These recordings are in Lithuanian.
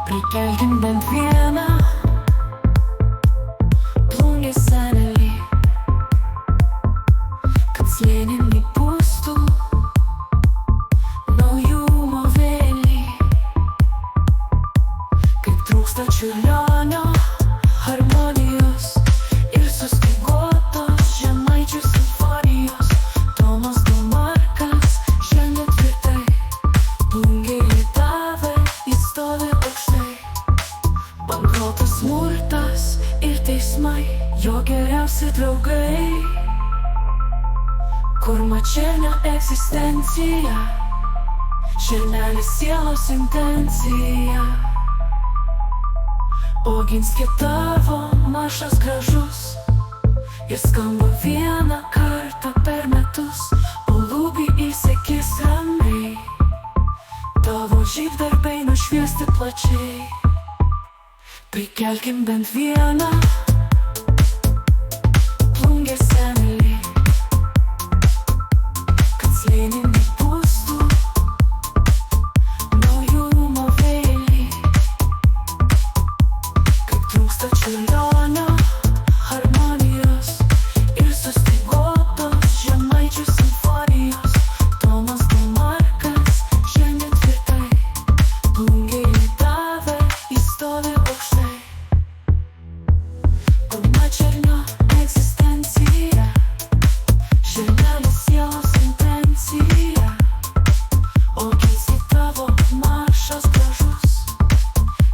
Prikelkim bent vieną plungės senelį, kad slėny nepūstų naujumo vėlį. Kaip trūksta čiurlionio harmonijos ir sustyguotos žemaičių simfonijos, Tomas Domarkas žengia tvirtai, plungėje tave jis stovi aukštai. Bankrotas, smurtas ir teismai, jo geriausi draugai. Kur Mačernio egzistencija, Šernelis sielos intencija. Oginskio tavo maršas gražus, jis skamba vieną kartą per metus, o lūpį įsekis ramiai, tavo žygdarbiai nušviesti plačiai. Prikelkim bent vieną plungės senelį, kad slėny nepūstų naujumo vėlį. Kaip trūksta čiurlionio harmonijos ir sustyguotos žemaičių simfonijos, Tomas Domarkas žengia tvirtai, plungėje tave jis stovi aukštai. Kur Mačernio egzistencija, Šernelis sielos intencija. Oginskio tavo maršas gražus,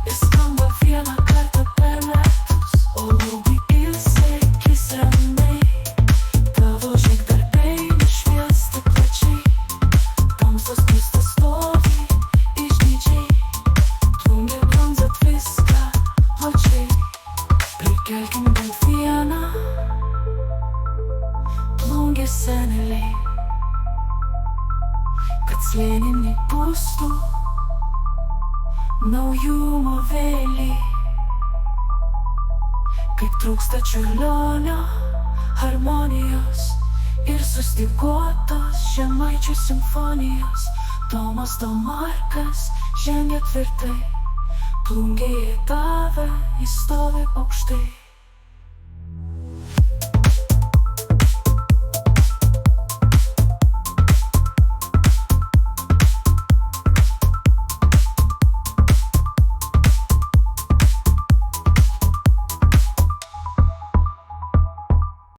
jis skamba vieną kartą per metus, o lūpį įsekis ramiai, tavo žygdarbiai nušviesti plačiai. Tamsos keistas stovi išdidžiai, plungė bronzat viską plačiai. Prikelkim bent vieną plungės senelį, kad slėny nepūstų naujumo vėlį. Kaip trūksta čiurlionio harmonijos ir sustyguotos žemaičių simfonijos, Tomas Domarkas žengia tvirtai, plungėje tave jis stovi aukštai.